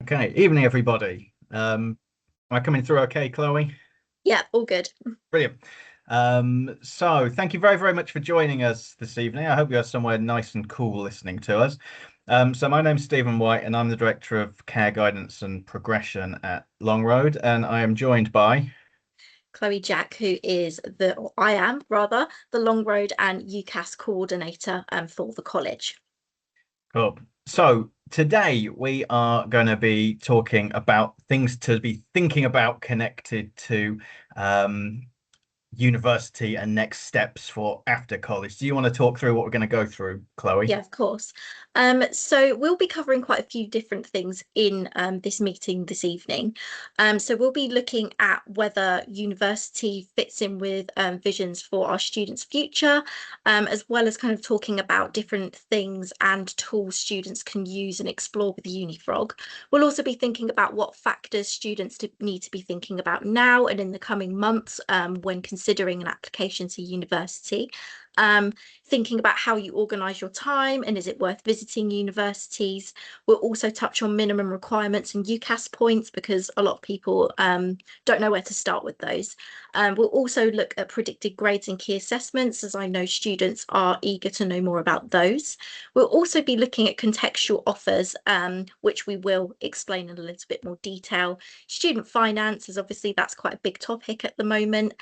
Okay, evening everybody. Am I coming through okay, Chloe? Yeah, all good. Brilliant. So thank you very, very much for joining us this evening. I hope you're somewhere nice and cool listening to us. So my name's Stephen White and I'm the Director of Care Guidance and Progression at Long Road, and I am joined by Chloe Jack, who is or I am rather, the Long Road and UCAS coordinator for the college. Cool. So today we are going to be talking about things to be thinking about connected to um, university and next steps for after college. Do you want to talk through what we're going to go through, Chloe? Yeah, of course. So we'll be covering quite a few different things in this meeting this evening. So we'll be looking at whether university fits in with visions for our students' future, as well as kind of talking about different things and tools students can use and explore with UniFrog. We'll also be thinking about what factors students need to be thinking about now and in the coming months when considering an application to university. Um, Thinking about how you organise your time and is it worth visiting universities. We'll also touch on minimum requirements and UCAS points because a lot of people don't know where to start with those. We'll also look at predicted grades and key assessments, as I know students are eager to know more about those. We'll also be looking at contextual offers, which we will explain in a little bit more detail. Student finance, as obviously that's quite a big topic at the moment,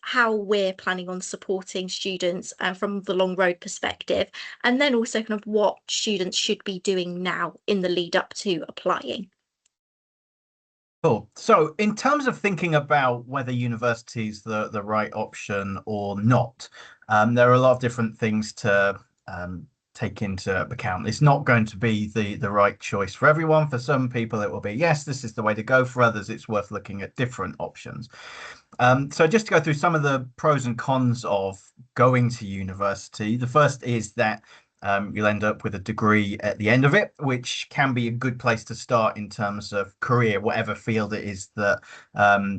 how we're planning on supporting students from the Long Road perspective, and then also kind of what students should be doing now in the lead up to applying. Cool. So, in terms of thinking about whether university is the right option or not, there are a lot of different things to take into account. It's not going to be the right choice for everyone. For some people, it will be yes, this is the way to go. For others, it's worth looking at different options. So, just to go through some of the pros and cons of going to university, the first is that you'll end up with a degree at the end of it, which can be a good place to start in terms of career, whatever field it is that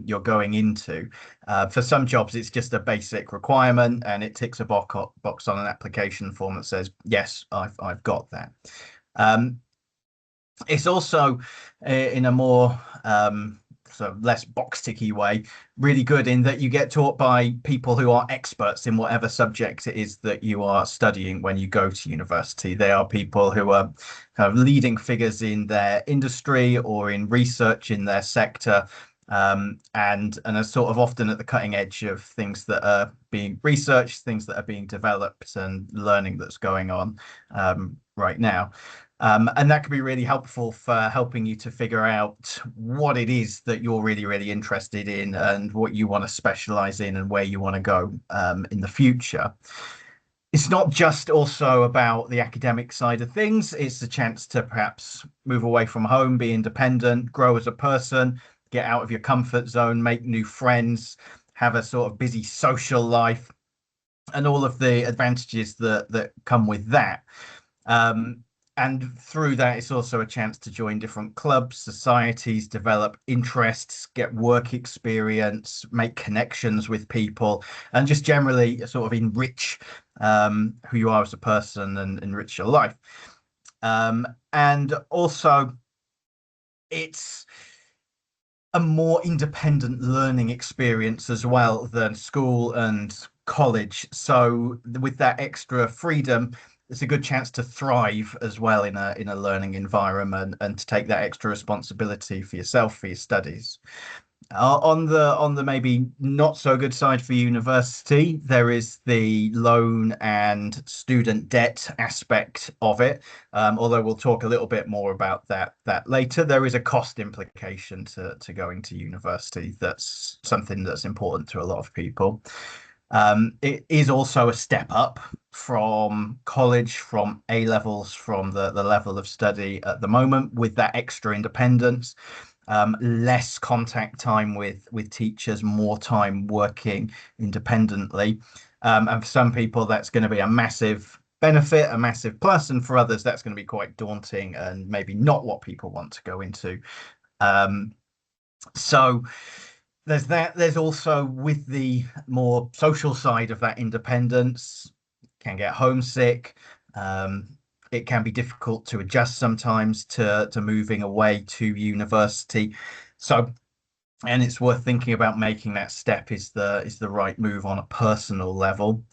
you're going into. For some jobs, it's just a basic requirement and it ticks a box on an application form that says, yes, I've got that. It's also in a more so less box ticky way, really good in that you get taught by people who are experts in whatever subject it is that you are studying when you go to university. They are people who are kind of leading figures in their industry or in research in their sector. And are sort of often at the cutting edge of things that are being researched, things that are being developed, and learning that's going on right now. And that can be really helpful for helping you to figure out what it is that you're really, really interested in and what you want to specialize in and where you want to go in the future. It's not just also about the academic side of things. It's a chance to perhaps move away from home, be independent, grow as a person, get out of your comfort zone, make new friends, have a sort of busy social life, and all of the advantages that come with that. Um, and through that, it's also a chance to join different clubs, societies, develop interests, get work experience, make connections with people, and just generally sort of enrich who you are as a person and enrich your life. And also, it's a more independent learning experience as well than school and college. So with that extra freedom, it's a good chance to thrive as well in a learning environment and to take that extra responsibility for yourself for your studies. On the maybe not so good side for university, there is the loan and student debt aspect of it. Although we'll talk a little bit more about that later. There is a cost implication to going to university. That's something that's important to a lot of people. It is also a step up from college, from A levels, from the level of study at the moment, with that extra independence, less contact time with teachers, more time working independently. And for some people, that's going to be a massive benefit, a massive plus, and for others, that's going to be quite daunting and maybe not what people want to go into. So there's that. There's also with the more social side of that independence, can get homesick, it can be difficult to adjust sometimes to moving away to university. So, and it's worth thinking about making that step is the right move on a personal level.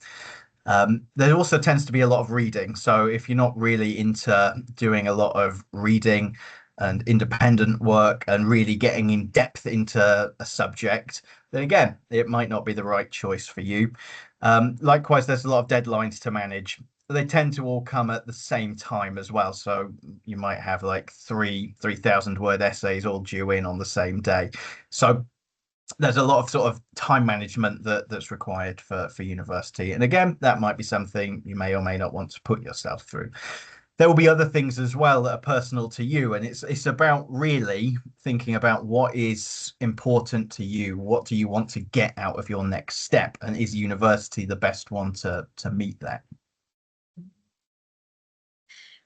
There also tends to be a lot of reading. So if you're not really into doing a lot of reading and independent work and really getting in depth into a subject, then again, it might not be the right choice for you. Likewise, there's a lot of deadlines to manage. They tend to all come at the same time as well. So you might have like 3,000 word essays all due in on the same day. So there's a lot of sort of time management that's required for university. And again, that might be something you may or may not want to put yourself through. There will be other things as well that are personal to you, and it's about really thinking about what is important to you. What do you want to get out of your next step, and is university the best one to meet that?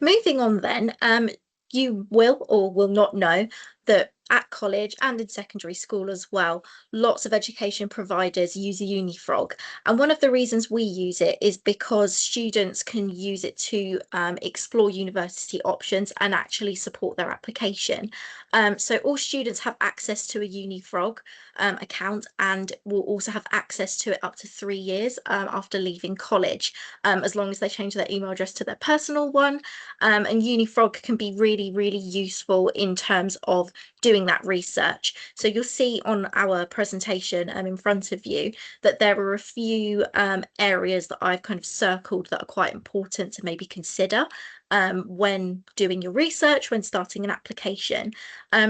Moving on then, you will or will not know that at college and in secondary school as well, lots of education providers use UniFrog. And one of the reasons we use it is because students can use it to explore university options and actually support their application. So all students have access to a UniFrog account and will also have access to it up to 3 years after leaving college, as long as they change their email address to their personal one. And UniFrog can be really, really useful in terms of doing that research. So you'll see on our presentation in front of you that there are a few areas that I've kind of circled that are quite important to maybe consider when doing your research, when starting an application.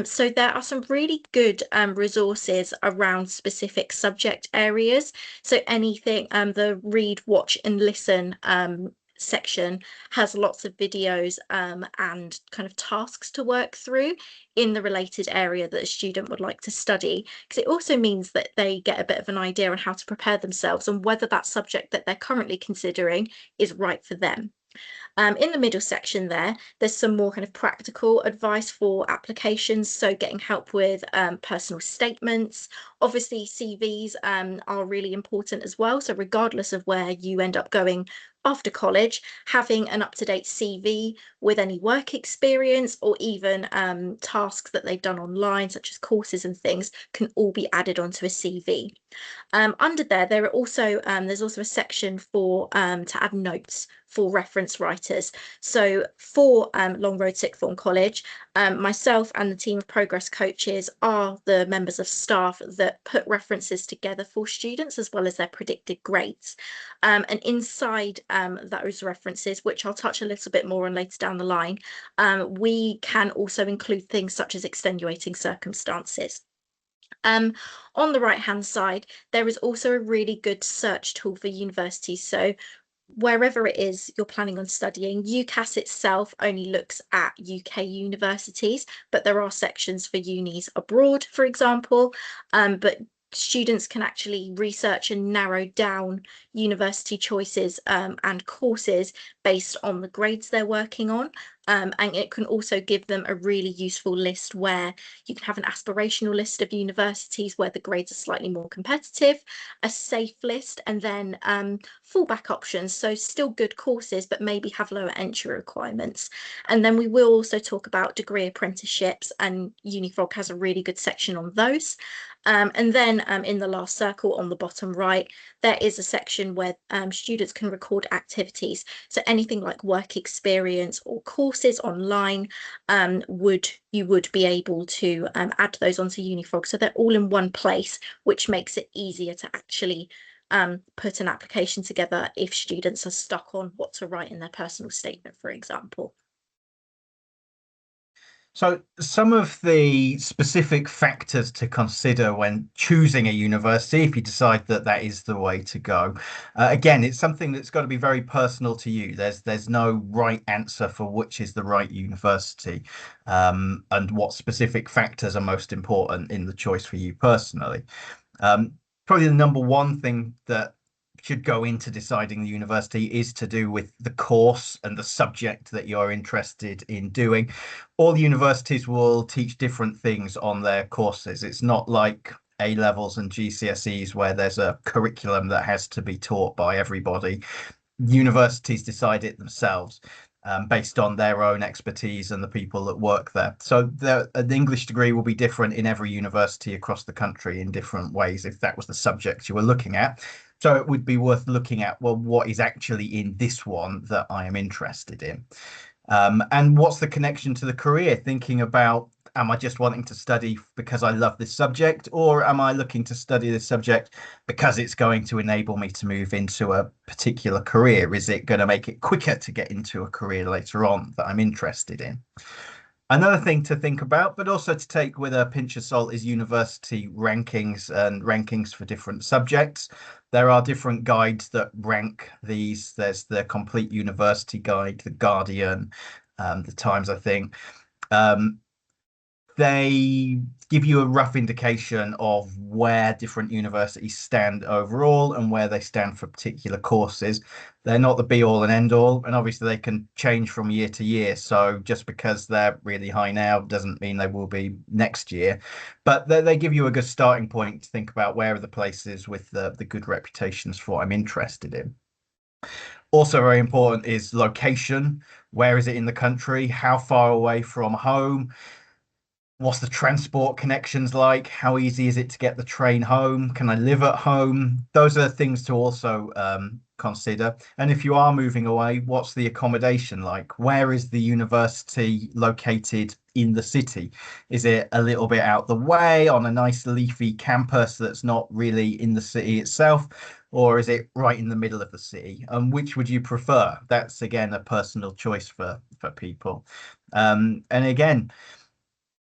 So there are some really good resources around specific subject areas. So anything, the read, watch and listen section has lots of videos and kind of tasks to work through in the related area that a student would like to study, because it also means that they get a bit of an idea on how to prepare themselves and whether that subject that they're currently considering is right for them. In the middle section there's some more kind of practical advice for applications. So getting help with personal statements. Obviously, CVs are really important as well. So regardless of where you end up going after college, having an up-to-date CV with any work experience or even tasks that they've done online, such as courses and things, can all be added onto a CV. Under there are also there's also a section for to add notes for reference writers. So for Long Road Sixth Form College, myself and the team of progress coaches are the members of staff that put references together for students as well as their predicted grades. And inside those references, which I'll touch a little bit more on later down the line, we can also include things such as extenuating circumstances. On the right hand side, there is also a really good search tool for universities. So wherever it is you're planning on studying, UCAS itself only looks at UK universities, but there are sections for unis abroad, for example. But students can actually research and narrow down university choices and courses based on the grades they're working on. And it can also give them a really useful list where you can have an aspirational list of universities where the grades are slightly more competitive, a safe list, and then fallback options. So still good courses, but maybe have lower entry requirements. And then we will also talk about degree apprenticeships, and UniFrog has a really good section on those. And then in the last circle on the bottom right, there is a section where students can record activities. So anything like work experience or courses online you would be able to add those onto UniFrog. So they're all in one place, which makes it easier to actually put an application together if students are stuck on what to write in their personal statement, for example. So, some of the specific factors to consider when choosing a university, if you decide that that is the way to go, again, it's something that's got to be very personal to you. There's no right answer for which is the right university, and what specific factors are most important in the choice for you personally. Probably the number one thing that should go into deciding the university is to do with the course and the subject that you're interested in doing. All universities will teach different things on their courses. It's not like A levels and GCSEs where there's a curriculum that has to be taught by everybody. Universities decide it themselves. based on their own expertise and the people that work there. So the English degree will be different in every university across the country in different ways, if that was the subject you were looking at. So it would be worth looking at, well, what is actually in this one that I am interested in? And what's the connection to the career? Thinking about, am I just wanting to study because I love this subject, or am I looking to study this subject because it's going to enable me to move into a particular career? Is it going to make it quicker to get into a career later on that I'm interested in? Another thing to think about, but also to take with a pinch of salt, is university rankings and rankings for different subjects. There are different guides that rank these. There's the Complete University Guide, the Guardian, the Times, I think. Um, they give you a rough indication of where different universities stand overall and where they stand for particular courses. They're not the be all and end all, and obviously they can change from year to year. So just because they're really high now doesn't mean they will be next year. But they give you a good starting point to think about where are the places with the good reputations for what I'm interested in. Also, very important is location. Where is it in the country? How far away from home? What's the transport connections like? How easy is it to get the train home? Can I live at home? Those are things to also consider. And if you are moving away, what's the accommodation like? Where is the university located in the city? Is it a little bit out the way on a nice leafy campus that's not really in the city itself? Or is it right in the middle of the city? And which would you prefer? That's again a personal choice for people. And again,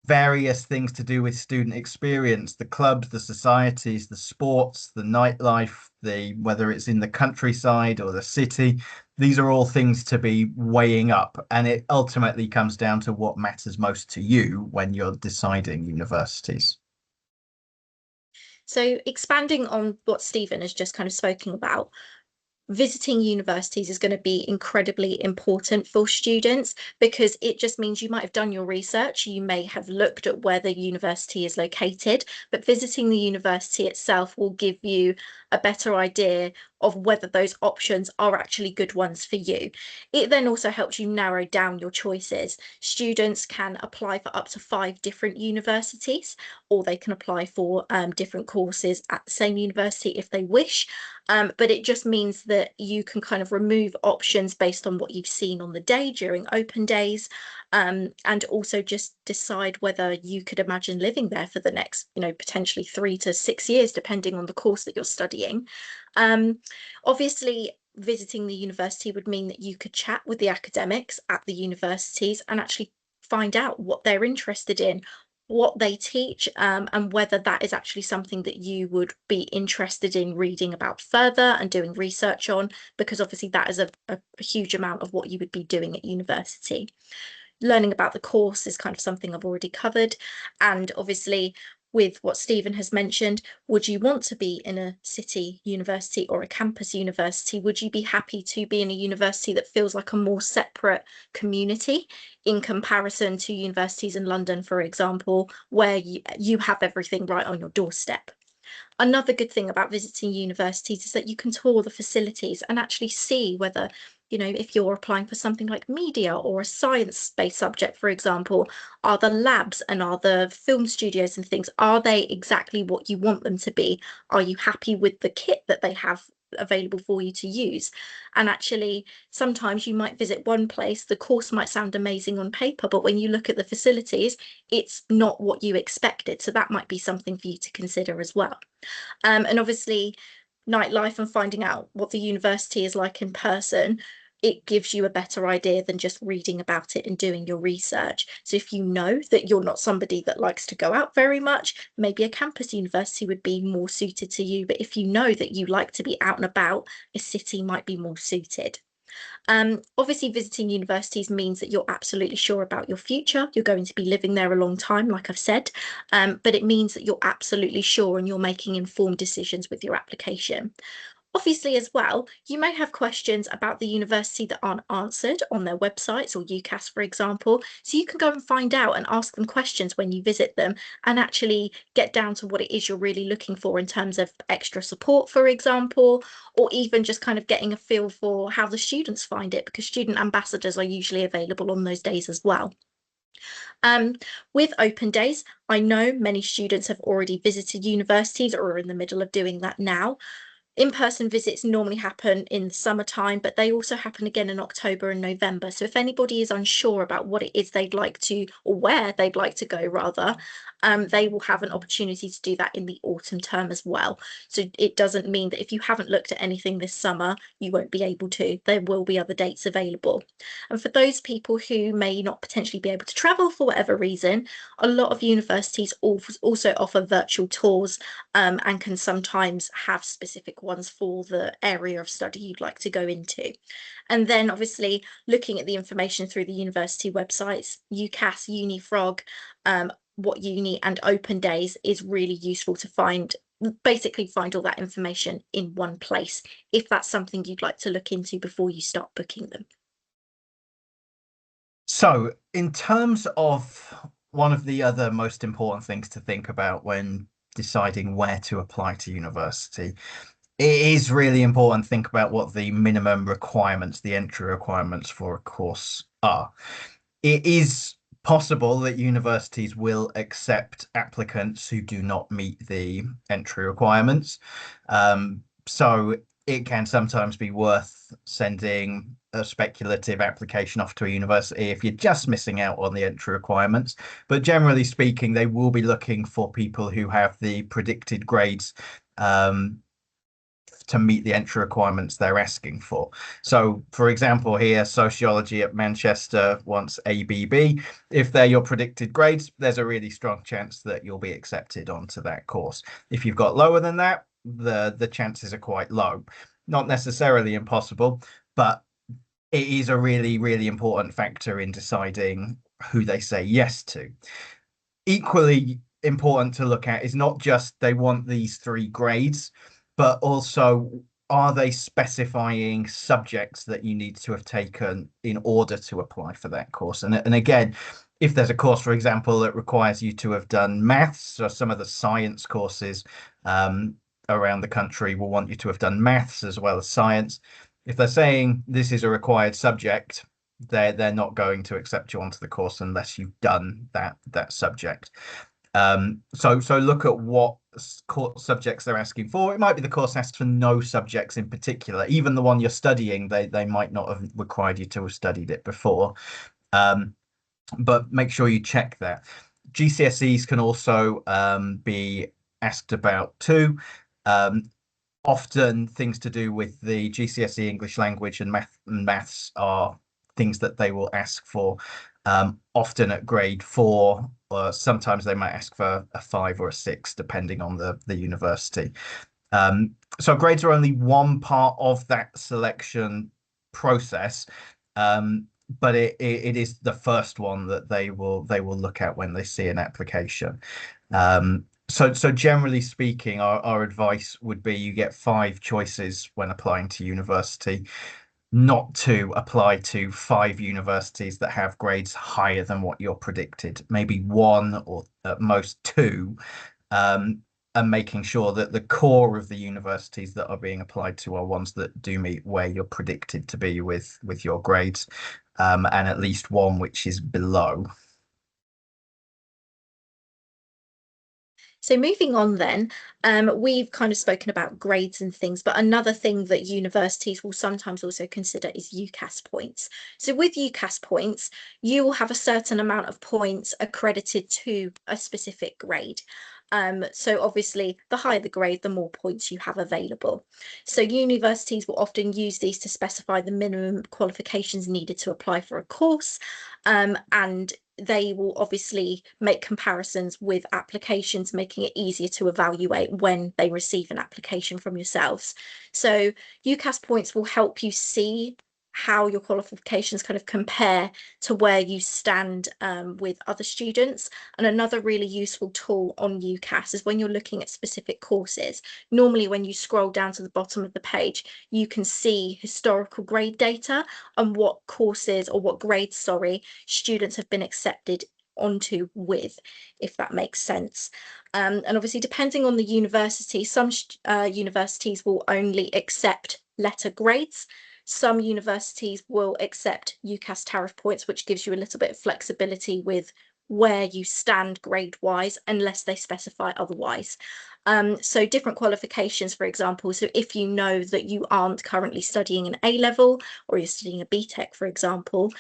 various things to do with student experience, the clubs, the societies, the sports, the nightlife, the whether it's in the countryside or the city. These are all things to be weighing up, and it ultimately comes down to what matters most to you when you're deciding universities. So expanding on what Stephen has just kind of spoken about, visiting universities is going to be incredibly important for students because it just means you might have done your research, you may have looked at where the university is located, but visiting the university itself will give you a better idea of whether those options are actually good ones for you. It then also helps you narrow down your choices. Students can apply for up to 5 different universities, or they can apply for different courses at the same university if they wish. But it just means that you can kind of remove options based on what you've seen on the day during open days, and also just decide whether you could imagine living there for the next, potentially 3 to 6 years, depending on the course that you're studying. Obviously, visiting the university would mean that you could chat with the academics at the universities and actually find out what they're interested in, what they teach, and whether that is actually something that you would be interested in reading about further and doing research on, because obviously that is a huge amount of what you would be doing at university. Learning about the course is kind of something I've already covered. And obviously, with what Stephen has mentioned, would you want to be in a city university or a campus university? Would you be happy to be in a university that feels like a more separate community in comparison to universities in London, for example, where you have everything right on your doorstep? Another good thing about visiting universities is that you can tour the facilities and actually see whether, if you're applying for something like media or a science-based subject, for example, are the labs and are the film studios and things, are they exactly what you want them to be? Are you happy with the kit that they have available for you to use? And actually, sometimes you might visit one place, the course might sound amazing on paper, but when you look at the facilities, it's not what you expected. So that might be something for you to consider as well. And obviously, nightlife and finding out what the university is like in person, it gives you a better idea than just reading about it and doing your research. So if you know that you're not somebody that likes to go out very much, maybe a campus university would be more suited to you. But if you know that you like to be out and about, a city might be more suited. Obviously, visiting universities means that you're absolutely sure about your future. You're going to be living there a long time, like I've said, but it means that you're absolutely sure and you're making informed decisions with your application. Obviously, as well, you may have questions about the university that aren't answered on their websites or UCAS, for example. So you can go and find out and ask them questions when you visit them and actually get down to what it is you're really looking for in terms of extra support, for example, or even just kind of getting a feel for how the students find it, because student ambassadors are usually available on those days as well. Um, with open days, I know many students have already visited universities or are in the middle of doing that now. In-person visits normally happen in the summertime, but they also happen again in October and November. So if anybody is unsure about what it is they'd like to, or where they'd like to go rather, they will have an opportunity to do that in the autumn term as well. So it doesn't mean that if you haven't looked at anything this summer, you won't be able to. There will be other dates available. And for those people who may not potentially be able to travel for whatever reason, a lot of universities also offer virtual tours, and can sometimes have specific ones for the area of study you'd like to go into. And then obviously looking at the information through the university websites, UCAS, UniFrog, What Uni and Open Days is really useful to basically find all that information in one place if that's something you'd like to look into before you start booking them. So, in terms of one of the other most important things to think about when deciding where to apply to university, it is really important to think about what the minimum requirements, the entry requirements for a course are. It is possible that universities will accept applicants who do not meet the entry requirements. So it can sometimes be worth sending a speculative application off to a university if you're just missing out on the entry requirements. But generally speaking, they will be looking for people who have the predicted grades to meet the entry requirements they're asking for. So, for example, here, sociology at Manchester wants ABB. If they're your predicted grades, there's a really strong chance that you'll be accepted onto that course. If you've got lower than that, the chances are quite low. Not necessarily impossible, but it is a really, really important factor in deciding who they say yes to. Equally important to look at is not just they want these three grades, but also are they specifying subjects that you need to have taken in order to apply for that course? And again, if there's a course, for example, that requires you to have done maths, or some of the science courses around the country will want you to have done maths as well as science. If they're saying this is a required subject, they're not going to accept you onto the course unless you've done that subject. So look at what subjects they're asking for. It might be the course asks for no subjects in particular. Even the one you're studying, they might not have required you to have studied it before. But make sure you check that. GCSEs can also be asked about too. Often things to do with the GCSE English language and maths are things that they will ask for, often at grade 4, or sometimes they might ask for a 5 or a 6, depending on the university. So grades are only one part of that selection process, but it is the first one that they will look at when they see an application. So generally speaking, our advice would be you get 5 choices when applying to university, not to apply to 5 universities that have grades higher than what you're predicted, maybe 1 or at most 2, and making sure that the core of the universities that are being applied to are ones that do meet where you're predicted to be with your grades, and at least one which is below. So moving on then, we've kind of spoken about grades and things, but another thing that universities will sometimes also consider is UCAS points. So with UCAS points, you will have a certain amount of points accredited to a specific grade. So obviously, the higher the grade, the more points you have available. So universities will often use these to specify the minimum qualifications needed to apply for a course, and they will obviously make comparisons with applications, making it easier to evaluate when they receive an application from yourselves. So UCAS points will help you see how your qualifications kind of compare to where you stand with other students. And another really useful tool on UCAS is when you're looking at specific courses. Normally, when you scroll down to the bottom of the page, you can see historical grade data and what courses, or what grades, sorry, students have been accepted onto with, if that makes sense. And obviously, depending on the university, some universities will only accept letter grades. Some universities will accept UCAS tariff points, which gives you a little bit of flexibility with where you stand grade-wise, unless they specify otherwise. So different qualifications, for example, so if you know that you aren't currently studying an A level, or you're studying a BTEC, for example,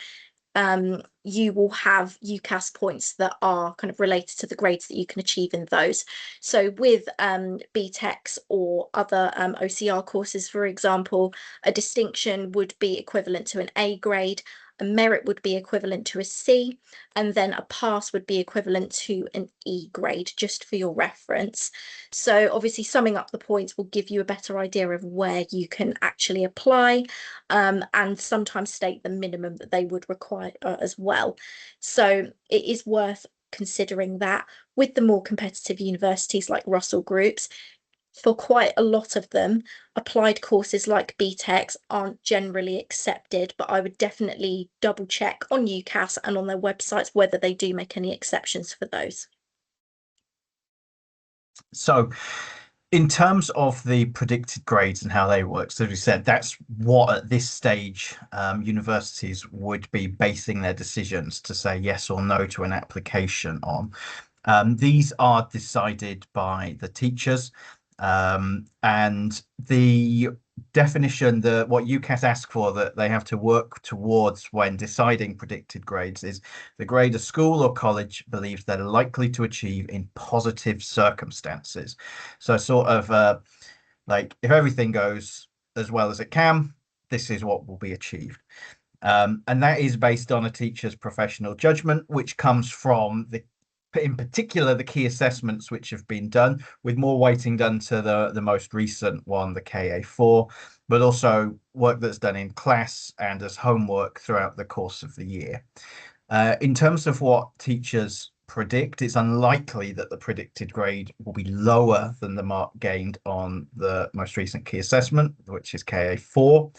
you will have UCAS points that are kind of related to the grades that you can achieve in those. So with BTECs or other OCR courses, for example, a distinction would be equivalent to an A grade, a merit would be equivalent to a C, and then a pass would be equivalent to an E grade, just for your reference. So obviously summing up the points will give you a better idea of where you can actually apply, and sometimes state the minimum that they would require as well. So it is worth considering that with the more competitive universities like Russell Groups. For quite a lot of them, applied courses like BTECs aren't generally accepted, but I would definitely double check on UCAS and on their websites whether they do make any exceptions for those. So, in terms of the predicted grades and how they work, so as we said, that's what at this stage universities would be basing their decisions to say yes or no to an application on. These are decided by the teachers, and the definition that what UCAS ask for that they have to work towards when deciding predicted grades is the grade a school or college believes they're likely to achieve in positive circumstances. So sort of like if everything goes as well as it can, this is what will be achieved. And that is based on a teacher's professional judgment, which comes from in particular, the key assessments which have been done, with more weighting done to the most recent one, the KA4, but also work that's done in class and as homework throughout the course of the year. In terms of what teachers predict, it's unlikely that the predicted grade will be lower than the mark gained on the most recent key assessment, which is KA4.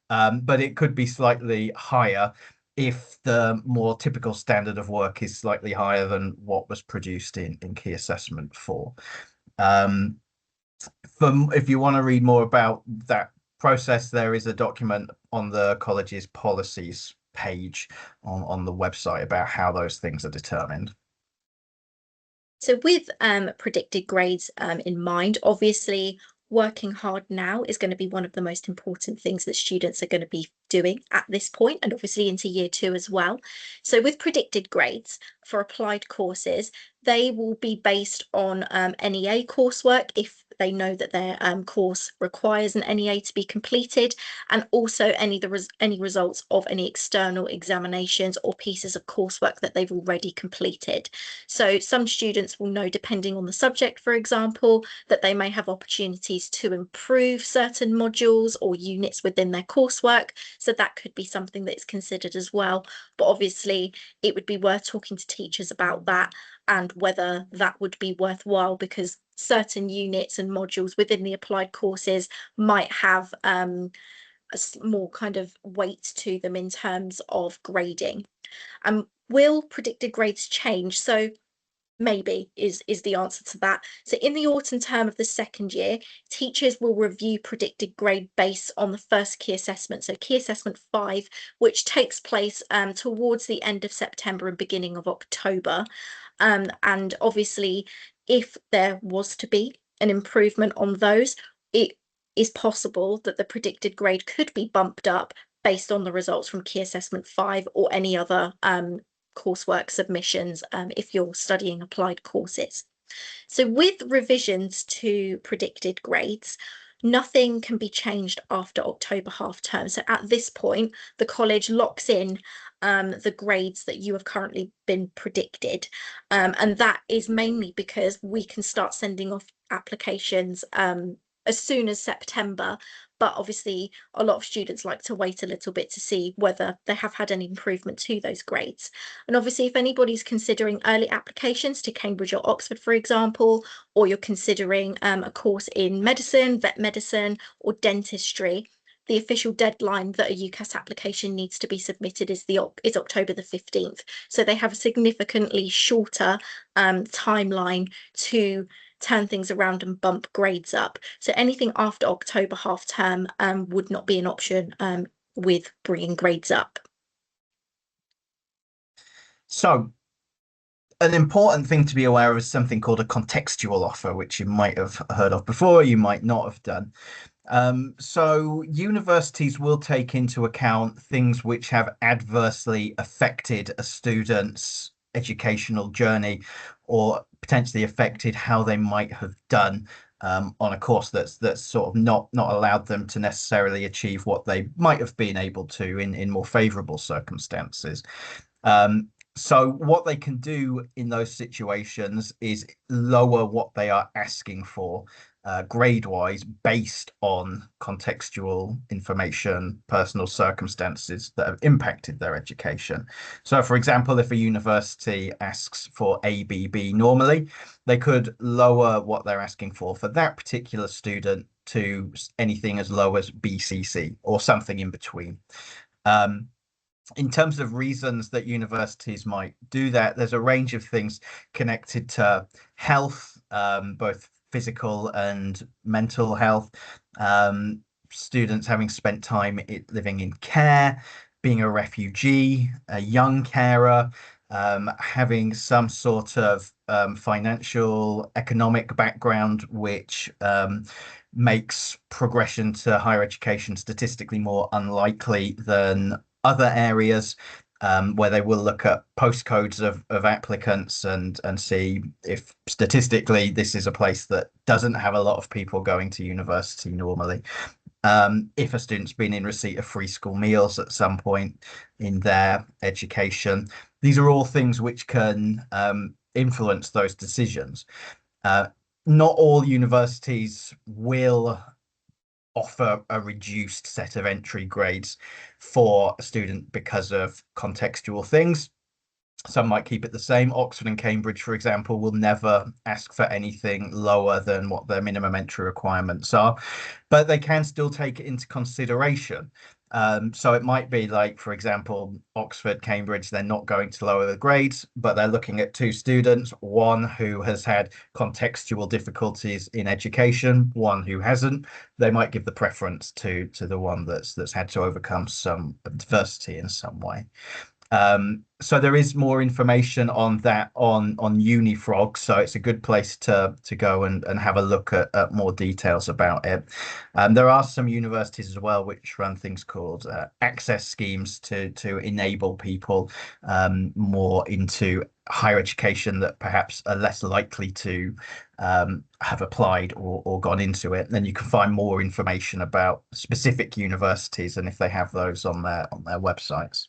But it could be slightly higher if the more typical standard of work is slightly higher than what was produced in key assessment 4. If you want to read more about that process, there is a document on the college's policies page on the website about how those things are determined. So with predicted grades in mind, obviously working hard now is going to be one of the most important things that students are going to be doing at this point, and obviously into year 2 as well. So with predicted grades for applied courses, they will be based on NEA coursework if they know that their course requires an NEA to be completed, and also any results of any external examinations or pieces of coursework that they've already completed. So some students will know, depending on the subject, for example, that they may have opportunities to improve certain modules or units within their coursework. So that could be something that's considered as well. But obviously, it would be worth talking to teachers about that and whether that would be worthwhile, because certain units and modules within the applied courses might have a more kind of weight to them in terms of grading. Will predicted grades change? So maybe is the answer to that. So in the autumn term of the second year, teachers will review predicted grade based on the first key assessment, so key assessment 5, which takes place towards the end of September and beginning of October. And obviously, if there was to be an improvement on those, it is possible that the predicted grade could be bumped up based on the results from key assessment 5 or any other coursework submissions if you're studying applied courses. So with revisions to predicted grades, nothing can be changed after October half term. So at this point, the college locks in the grades that you have currently been predicted. And that is mainly because we can start sending off applications as soon as September, but obviously a lot of students like to wait a little bit to see whether they have had any improvement to those grades. And obviously, if anybody's considering early applications to Cambridge or Oxford, for example, or you're considering a course in medicine, vet medicine, or dentistry, the official deadline that a UCAS application needs to be submitted is October the 15th. So they have a significantly shorter timeline to turn things around and bump grades up. So anything after October half term would not be an option with bringing grades up. So an important thing to be aware of is something called a contextual offer, which you might have heard of before, you might not have done. So universities will take into account things which have adversely affected a student's educational journey or potentially affected how they might have done on a course that's sort of not allowed them to necessarily achieve what they might have been able to in more favorable circumstances. So what they can do in those situations is lower what they are asking for grade-wise based on contextual information, personal circumstances that have impacted their education. So, for example, if a university asks for ABB normally, they could lower what they're asking for that particular student to anything as low as BCC or something in between. In terms of reasons that universities might do that, there's a range of things connected to health, both physical and mental health, students having spent time living in care, being a refugee, a young carer, having some sort of financial, economic background, which makes progression to higher education statistically more unlikely than other areas, where they will look at postcodes of applicants and see if statistically this is a place that doesn't have a lot of people going to university normally. If a student's been in receipt of free school meals at some point in their education, these are all things which can influence those decisions. Not all universities will offer a reduced set of entry grades for a student because of contextual things. Some might keep it the same. Oxford and Cambridge, for example, will never ask for anything lower than what their minimum entry requirements are, but they can still take it into consideration. So it might be like, for example, Oxford, Cambridge, they're not going to lower the grades, but they're looking at two students, one who has had contextual difficulties in education, one who hasn't. They might give the preference to the one that's had to overcome some adversity in some way. So there is more information on that on Unifrog, so it's a good place to go and have a look at more details about it. There are some universities as well which run things called access schemes to enable people more into higher education that perhaps are less likely to have applied or gone into it. Then you can find more information about specific universities and if they have those on their websites.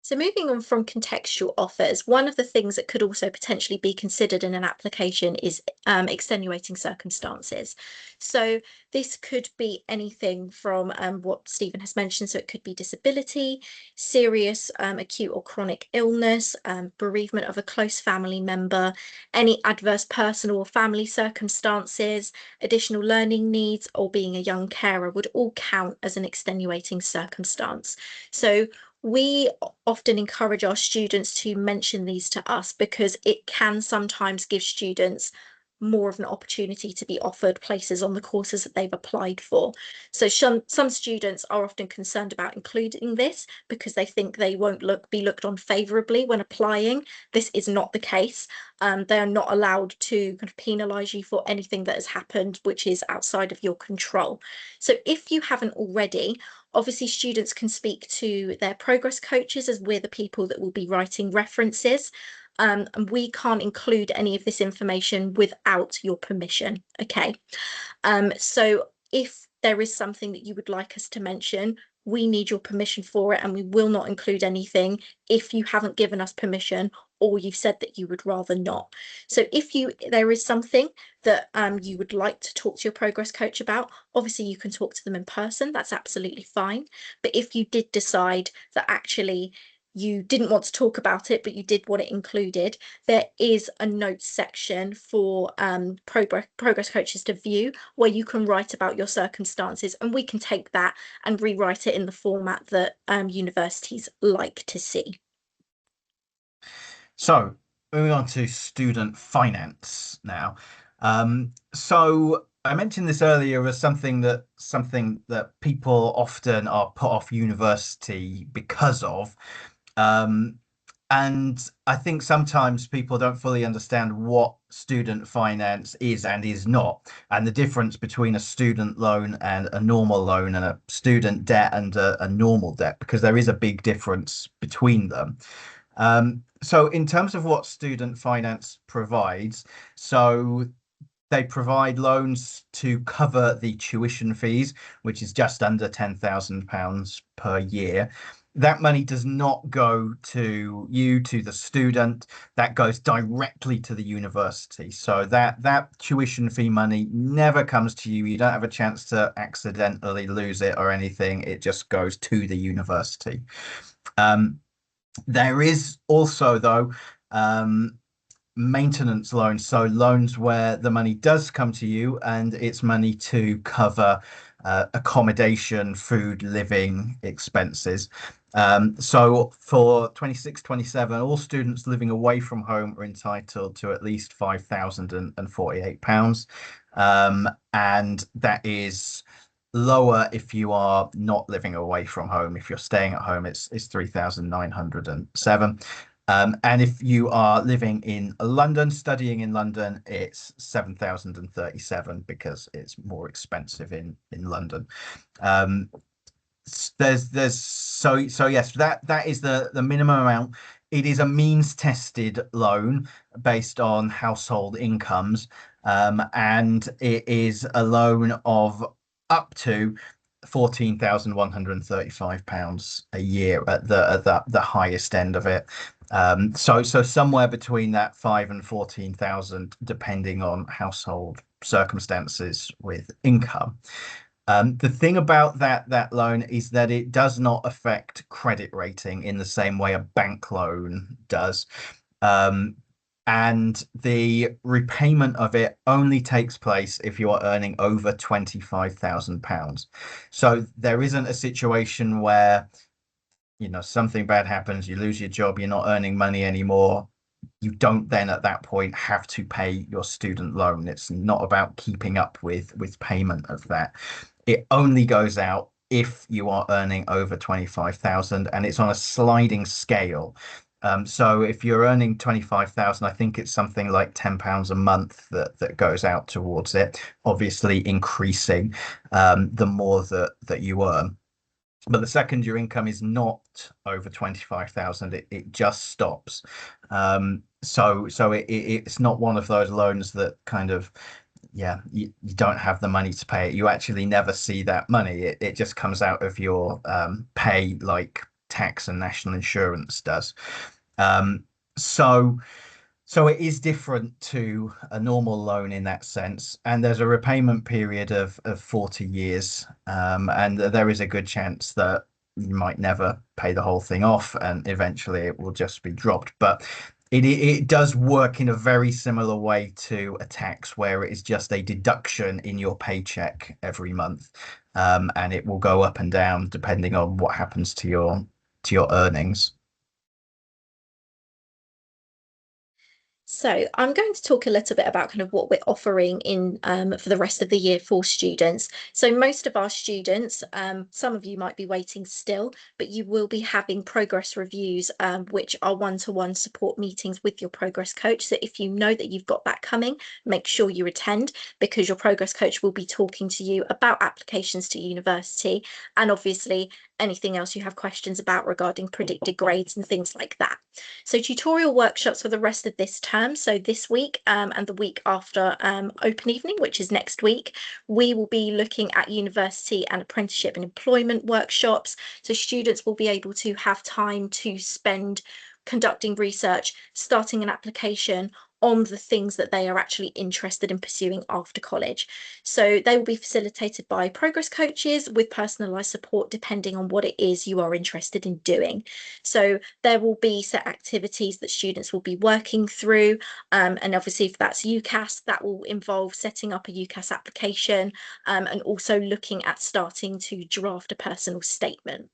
So moving on from contextual offers, one of the things that could also potentially be considered in an application is extenuating circumstances. So this could be anything from what Stephen has mentioned. So it could be disability, serious acute or chronic illness, bereavement of a close family member, any adverse personal or family circumstances, additional learning needs, or being a young carer would all count as an extenuating circumstance. So we often encourage our students to mention these to us because it can sometimes give students more of an opportunity to be offered places on the courses that they've applied for. So some students are often concerned about including this because they think they won't be looked on favourably when applying. This is not the case. They are not allowed to kind of penalise you for anything that has happened which is outside of your control. So if you haven't already, obviously students can speak to their progress coaches, as we're the people that will be writing references. And we can't include any of this information without your permission. Okay. So if there is something that you would like us to mention, we need your permission for it, and we will not include anything if you haven't given us permission or you've said that you would rather not. So if there is something that you would like to talk to your progress coach about, obviously you can talk to them in person. That's absolutely fine. But if you did decide that actually you didn't want to talk about it, but you did want it included, there is a notes section for progress coaches to view, where you can write about your circumstances, and we can take that and rewrite it in the format that universities like to see. So moving on to student finance now. So I mentioned this earlier as something that people often are put off university because of. Um, and I think sometimes people don't fully understand what student finance is and is not, and the difference between a student loan and a normal loan, and a student debt and a normal debt, because there is a big difference between them. So in terms of what student finance provides, so they provide loans to cover the tuition fees, which is just under £10,000 per year. That money does not go to you, to the student. That goes directly to the university. So that tuition fee money never comes to you. You don't have a chance to accidentally lose it or anything. It just goes to the university. Um, there is also, though, um, maintenance loans, so loans where the money does come to you and it's money to cover accommodation, food, living expenses. So for 26-27, all students living away from home are entitled to at least £5,048. And that is lower if you are not living away from home. If you're staying at home, it's 3,907. And if you are living in London, studying in London, it's 7,037 because it's more expensive in London. Um, there's so yes, that is the minimum amount. It is a means tested loan based on household incomes, and it is a loan of up to £14,135 a year at the highest end of it. So somewhere between that 5 and 14,000, depending on household circumstances with income. The thing about that loan is that it does not affect credit rating in the same way a bank loan does. Um, and the repayment of it only takes place if you are earning over £25,000. So there isn't a situation where, something bad happens, you lose your job, you're not earning money anymore. You don't then at that point have to pay your student loan. It's not about keeping up with payment of that. It only goes out if you are earning over 25,000, and it's on a sliding scale. So if you're earning 25,000, I think it's something like £10 a month that goes out towards it, obviously increasing the more that you earn. But the second your income is not over 25,000, it just stops. So it's not one of those loans that kind of, yeah, you don't have the money to pay it. You actually never see that money. It just comes out of your pay, like tax and national insurance does. Um, so so it is different to a normal loan in that sense, and there's a repayment period of 40 years, and there is a good chance that you might never pay the whole thing off, and eventually it will just be dropped. But it does work in a very similar way to a tax, where it is just a deduction in your paycheck every month, and it will go up and down depending on what happens to your earnings. So I'm going to talk a little bit about kind of what we're offering in for the rest of the year for students. So most of our students, some of you might be waiting still, but you will be having progress reviews, which are one-to-one support meetings with your progress coach. So if you know that you've got that coming, make sure you attend, because your progress coach will be talking to you about applications to university, and obviously anything else you have questions about regarding predicted grades and things like that. So tutorial workshops for the rest of this term. So this week and the week after open evening, which is next week, we will be looking at university and apprenticeship and employment workshops. So students will be able to have time to spend conducting research, starting an application on the things that they are actually interested in pursuing after college. So they will be facilitated by progress coaches with personalised support depending on what it is you are interested in doing. So there will be set activities that students will be working through, and obviously if that's UCAS, that will involve setting up a UCAS application, and also looking at starting to draft a personal statement.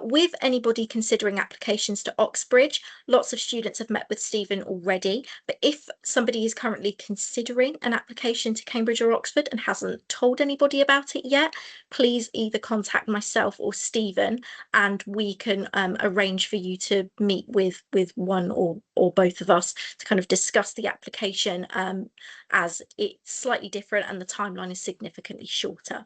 With anybody considering applications to Oxbridge, lots of students have met with Stephen already, but if somebody is currently considering an application to Cambridge or Oxford and hasn't told anybody about it yet, please either contact myself or Stephen, and we can arrange for you to meet with one or both of us to kind of discuss the application, as it's slightly different and the timeline is significantly shorter.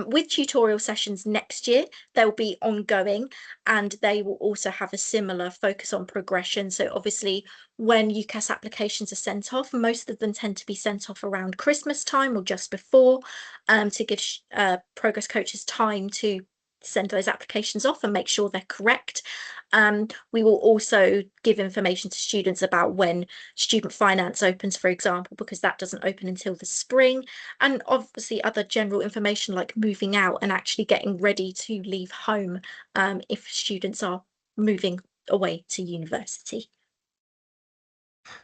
With tutorial sessions next year, they'll be ongoing, and they will also have a similar focus on progression. So obviously, when UCAS applications are sent off, most of them tend to be sent off around Christmas time or just before, to give progress coaches time to send those applications off and make sure they're correct. We will also give information to students about when student finance opens, for example, because that doesn't open until the spring, and obviously other general information like moving out and actually getting ready to leave home, if students are moving away to university.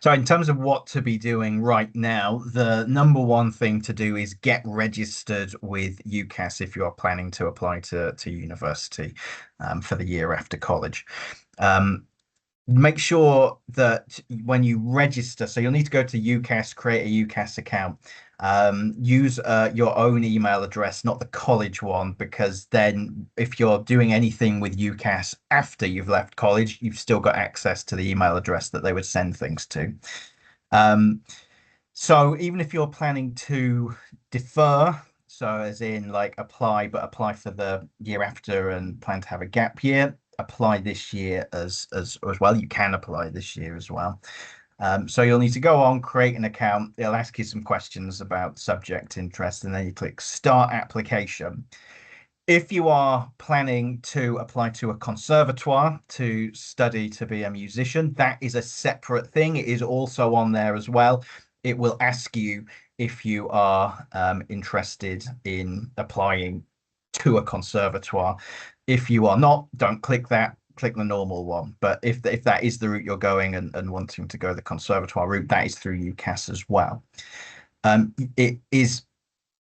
So in terms of what to be doing right now, the number one thing to do is get registered with UCAS if you are planning to apply to university for the year after college. Make sure that when you register, so you'll need to go to UCAS, create a UCAS account, use your own email address, not the college one, because then if you're doing anything with UCAS after you've left college, you've still got access to the email address that they would send things to. So even if you're planning to defer, so as in like apply, but apply for the year after and plan to have a gap year, apply this year as well. You can apply this year as well. So you'll need to go on, create an account. It'll ask you some questions about subject interest, and then you click Start Application. If you are planning to apply to a conservatoire to study to be a musician, that is a separate thing. It is also on there as well. It will ask you if you are interested in applying to a conservatoire. If you are not, don't click that, click the normal one. But if that is the route you're going and wanting to go the conservatoire route, that is through UCAS as well. It is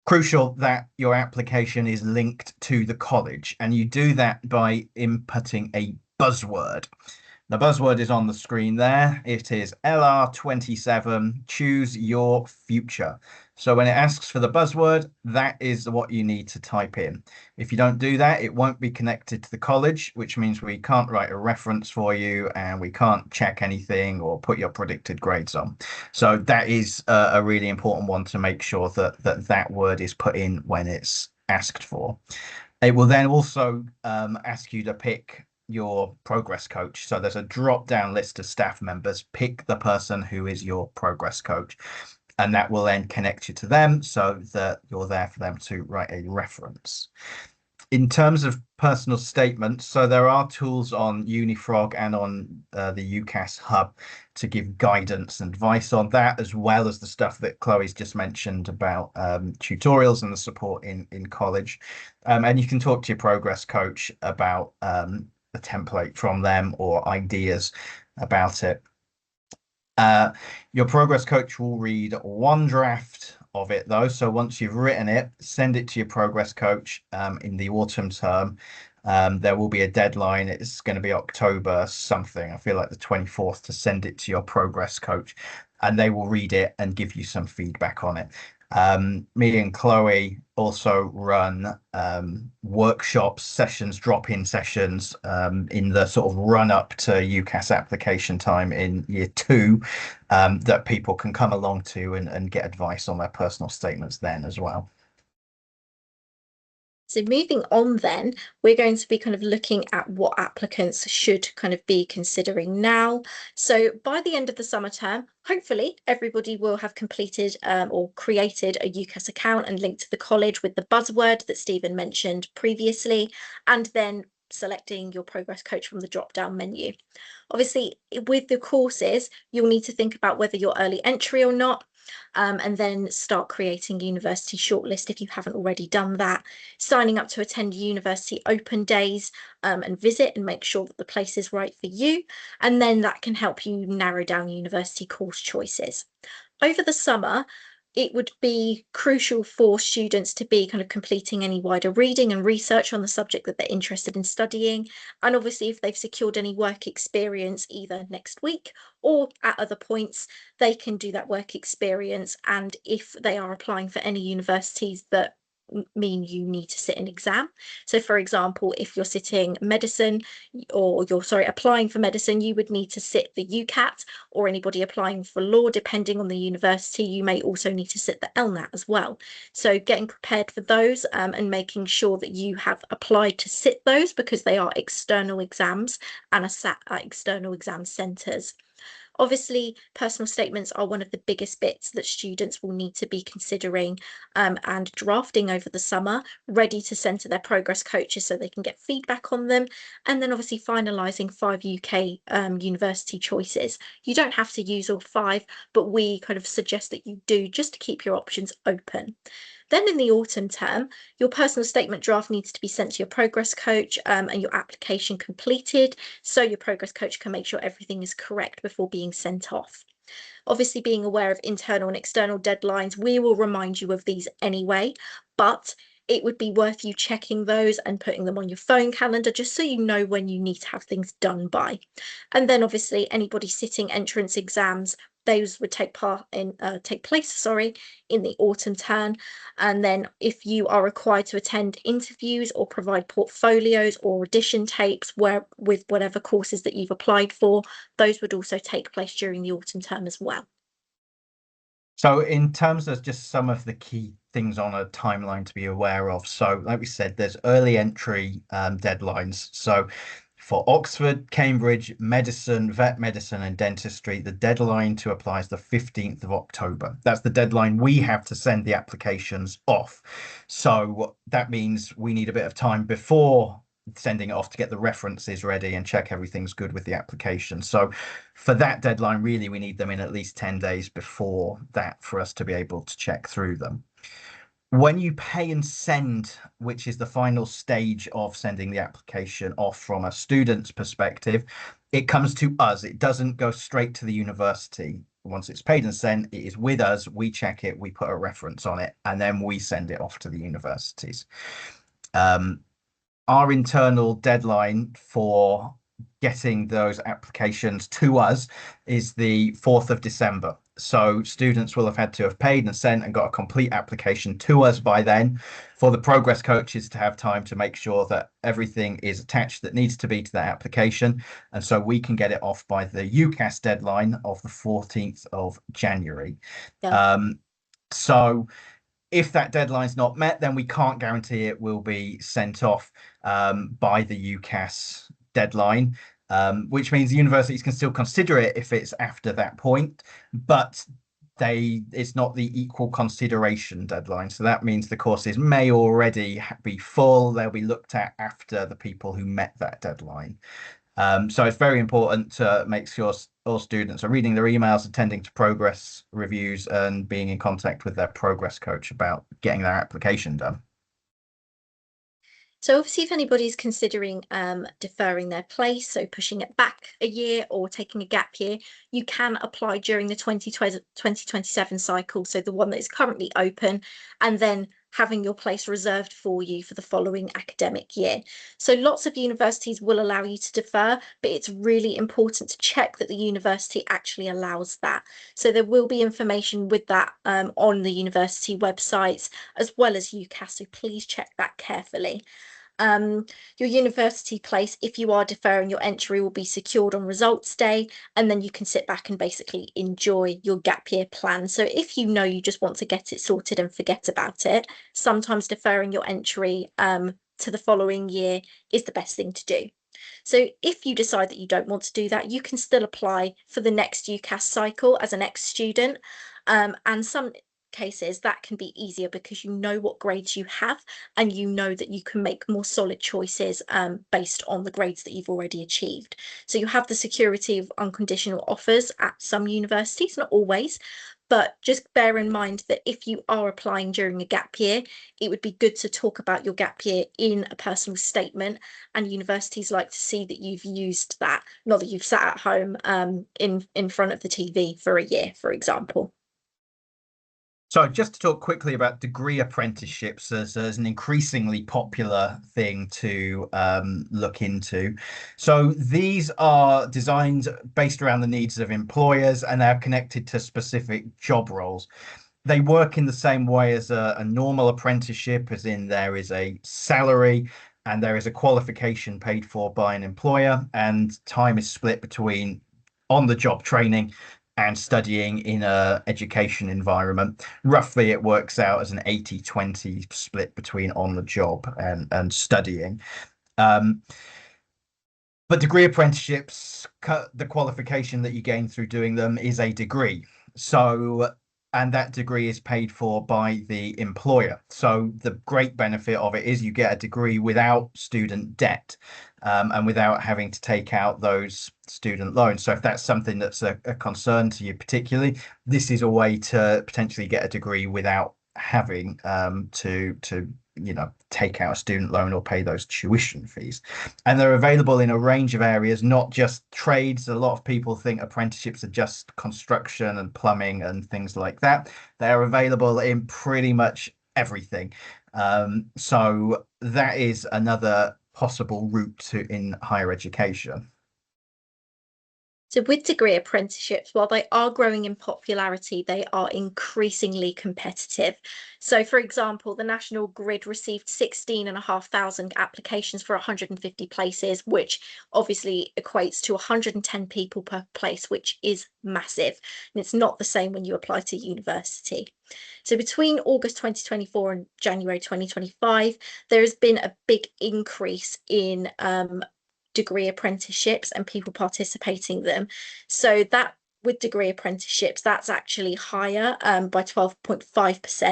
crucial that your application is linked to the college, and you do that by inputting a buzzword. The buzzword is on the screen there. It is LR27, choose your future. So when it asks for the buzzword, that is what you need to type in. If you don't do that, it won't be connected to the college, which means we can't write a reference for you and we can't check anything or put your predicted grades on. So that is a really important one to make sure that word is put in when it's asked for. It will then also ask you to pick your progress coach. So there's a drop down list of staff members. Pick the person who is your progress coach, and that will then connect you to them so that you're there for them to write a reference. In terms of personal statements, so there are tools on Unifrog and on the UCAS Hub to give guidance and advice on that, as well as the stuff that Chloe's just mentioned about tutorials and the support in college. And you can talk to your progress coach about a template from them or ideas about it. Your progress coach will read one draft of it though. So once you've written it, send it to your progress coach in the autumn term. There will be a deadline. It's going to be October something. I feel like the 24th to send it to your progress coach, and they will read it and give you some feedback on it. Me and Chloe also run workshops, sessions, drop-in sessions in the sort of run up to UCAS application time in year 2 that people can come along to and get advice on their personal statements then as well. So moving on then, we're going to be kind of looking at what applicants should kind of be considering now. So by the end of the summer term, hopefully everybody will have completed or created a UCAS account and linked to the college with the buzzword that Stephen mentioned previously, and then selecting your progress coach from the drop-down menu. Obviously, with the courses, you'll need to think about whether you're early entry or not, and then start creating university shortlist if you haven't already done that, signing up to attend university open days and visit and make sure that the place is right for you, and then that can help you narrow down university course choices. Over the summer, it would be crucial for students to be kind of completing any wider reading and research on the subject that they're interested in studying. And obviously, if they've secured any work experience either next week or at other points, they can do that work experience. And if they are applying for any universities that mean you need to sit an exam. So for example, if you're sitting medicine or you're applying for medicine, you would need to sit the UCAT, or anybody applying for law, depending on the university, you may also need to sit the LNAT as well. So getting prepared for those and making sure that you have applied to sit those, because they are external exams and are sat at external exam centres. Obviously, personal statements are one of the biggest bits that students will need to be considering and drafting over the summer, ready to send to their progress coaches so they can get feedback on them. And then obviously finalising 5 UK university choices. You don't have to use all 5, but we kind of suggest that you do, just to keep your options open. Then in the autumn term, your personal statement draft needs to be sent to your progress coach and your application completed, so your progress coach can make sure everything is correct before being sent off. Obviously, being aware of internal and external deadlines, we will remind you of these anyway, but it would be worth you checking those and putting them on your phone calendar, just so you know when you need to have things done by. And then obviously anybody sitting entrance exams, those would take place in the autumn term. And then if you are required to attend interviews or provide portfolios or audition tapes with whatever courses that you've applied for, those would also take place during the autumn term as well. So in terms of just some of the key things on a timeline to be aware of, so like we said, there's early entry deadlines. So for Oxford, Cambridge, medicine, vet medicine, and dentistry, the deadline to apply is the 15th of October. That's the deadline we have to send the applications off. So that means we need a bit of time before sending it off to get the references ready and check everything's good with the application. So for that deadline, really, we need them in at least 10 days before that for us to be able to check through them. When you pay and send, which is the final stage of sending the application off from a student's perspective, it comes to us. It doesn't go straight to the university. Once it's paid and sent, it is with us. We check it, we put a reference on it, and then we send it off to the universities. Our internal deadline for getting those applications to us is the 4th of December. So students will have had to have paid and sent and got a complete application to us by then, for the progress coaches to have time to make sure that everything is attached that needs to be to that application. And so we can get it off by the UCAS deadline of the 14th of January. Yeah. So if that deadline's not met, then we can't guarantee it will be sent off by the UCAS deadline, which means the universities can still consider it if it's after that point, but it's not the equal consideration deadline. So that means the courses may already be full. They'll be looked at after the people who met that deadline. So it's very important to make sure all students are reading their emails, attending to progress reviews, and being in contact with their progress coach about getting their application done. So obviously, if anybody's considering deferring their place, so pushing it back a year or taking a gap year, you can apply during the 2027 cycle, so the one that is currently open, and then having your place reserved for you for the following academic year. So lots of universities will allow you to defer, but it's really important to check that the university actually allows that. So there will be information with that on the university websites as well as UCAS, so please check that carefully. Your university place, if you are deferring your entry, will be secured on results day, and then you can sit back and basically enjoy your gap year plan. So if you know you just want to get it sorted and forget about it, sometimes deferring your entry to the following year is the best thing to do. So if you decide that you don't want to do that, you can still apply for the next UCAS cycle as an ex-student, and some cases, that can be easier because you know what grades you have and you know that you can make more solid choices based on the grades that you've already achieved. So you have the security of unconditional offers at some universities, not always, but just bear in mind that if you are applying during a gap year, it would be good to talk about your gap year in a personal statement, and universities like to see that you've used that, not that you've sat at home in front of the TV for a year, for example. So just to talk quickly about degree apprenticeships as an increasingly popular thing to look into. So these are designed based around the needs of employers, and they're connected to specific job roles. They work in the same way as a normal apprenticeship, as in there is a salary and there is a qualification paid for by an employer, and time is split between on-the-job training and studying in a education environment. Roughly, it works out as an 80-20 split between on the job and studying. Um, but degree apprenticeships, the qualification that you gain through doing them is a degree. So, and that degree is paid for by the employer. So the great benefit of it is you get a degree without student debt, and without having to take out those student loans. So if that's something that's a concern to you particularly, this is a way to potentially get a degree without having to take out a student loan or pay those tuition fees. And they're available in a range of areas, not just trades. A lot of people think apprenticeships are just construction and plumbing and things like that. They're available in pretty much everything. So that is another possible route to in higher education. So with degree apprenticeships, while they are growing in popularity, they are increasingly competitive. So for example, the National Grid received 16,500 applications for 150 places, which obviously equates to 110 people per place, which is massive. And it's not the same when you apply to university. So between August 2024 and January 2025, there has been a big increase in degree apprenticeships and people participating in them. So that with degree apprenticeships, that's actually higher by 12.5%,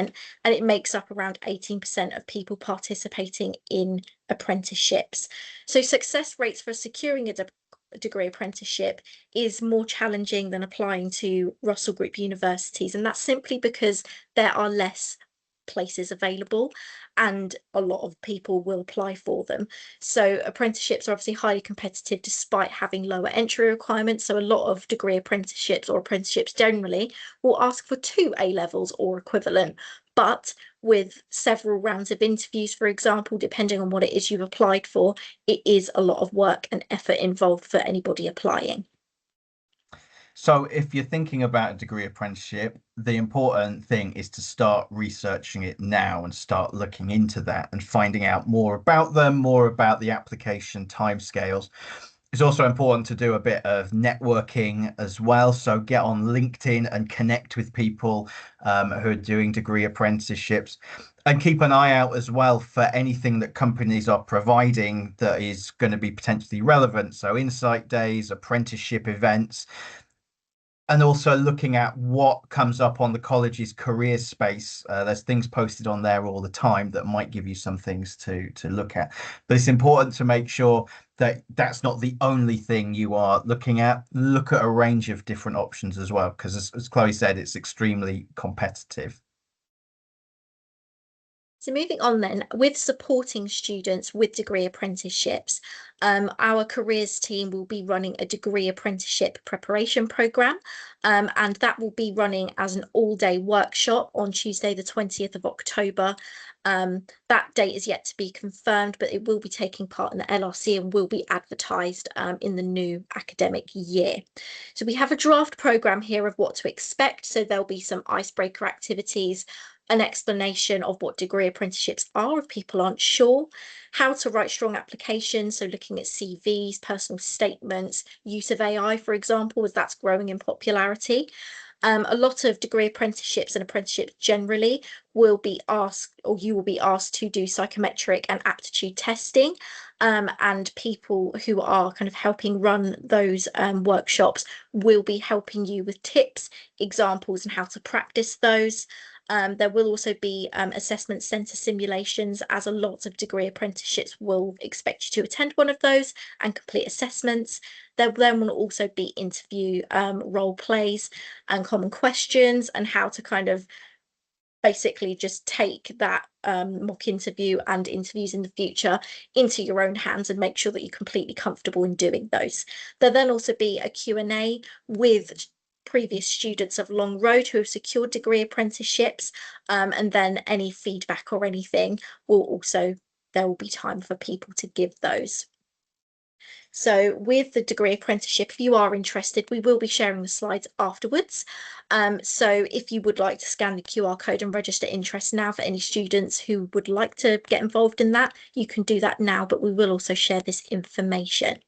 and it makes up around 18% of people participating in apprenticeships. So success rates for securing a degree apprenticeship is more challenging than applying to Russell Group universities, and that's simply because there are less places available and a lot of people will apply for them. So apprenticeships are obviously highly competitive despite having lower entry requirements. So a lot of degree apprenticeships or apprenticeships generally will ask for 2 A levels or equivalent. But with several rounds of interviews, for example, depending on what it is you've applied for, it is a lot of work and effort involved for anybody applying. So if you're thinking about a degree apprenticeship, the important thing is to start researching it now and start looking into that and finding out more about them, more about the application timescales. It's also important to do a bit of networking as well. So get on LinkedIn and connect with people who are doing degree apprenticeships, and keep an eye out as well for anything that companies are providing that is going to be potentially relevant. So insight days, apprenticeship events, and also looking at what comes up on the college's career space. There's things posted on there all the time that might give you some things to look at. But it's important to make sure that that's not the only thing you are looking at. Look at a range of different options as well, because as Chloe said, it's extremely competitive. So moving on then, with supporting students with degree apprenticeships, our careers team will be running a degree apprenticeship preparation programme, and that will be running as an all-day workshop on Tuesday, the 20th of October. That date is yet to be confirmed, but it will be taking part in the LRC and will be advertised in the new academic year. So we have a draft programme here of what to expect. So there'll be some icebreaker activities, an explanation of what degree apprenticeships are if people aren't sure, how to write strong applications, so looking at CVs, personal statements, use of AI, for example, as that's growing in popularity. A lot of degree apprenticeships and apprenticeships generally will be asked, or you will be asked to do psychometric and aptitude testing. And people who are kind of helping run those workshops will be helping you with tips, examples, and how to practice those. There will also be assessment centre simulations, as a lot of degree apprenticeships will expect you to attend one of those and complete assessments. There then will also be interview role plays and common questions, and how to kind of basically just take that mock interview and interviews in the future into your own hands and make sure that you're completely comfortable in doing those. There'll then also be a Q&A with previous students of Long Road who have secured degree apprenticeships, and then any feedback or anything will also, there will be time for people to give those. So with the degree apprenticeship, if you are interested, we will be sharing the slides afterwards. So if you would like to scan the QR code and register interest now, for any students who would like to get involved in that, you can do that now, but we will also share this information.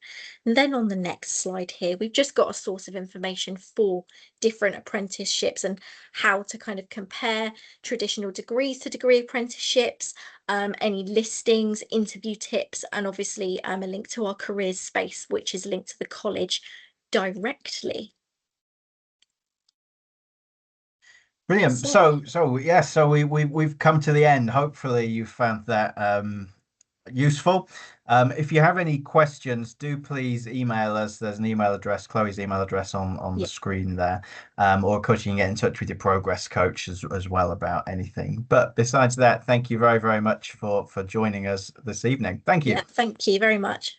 And then on the next slide here, we've just got a source of information for different apprenticeships and how to kind of compare traditional degrees to degree apprenticeships, any listings, interview tips, and obviously a link to our careers space, which is linked to the college directly. Brilliant. So yes, so we've come to the end. Hopefully you found that useful. If you have any questions, do please email us. There's an email address, Chloe's email address on the screen there. Or of course you can get in touch with your progress coach as well about anything. But besides that, thank you very, very much for joining us this evening. Thank you. Yeah, thank you very much.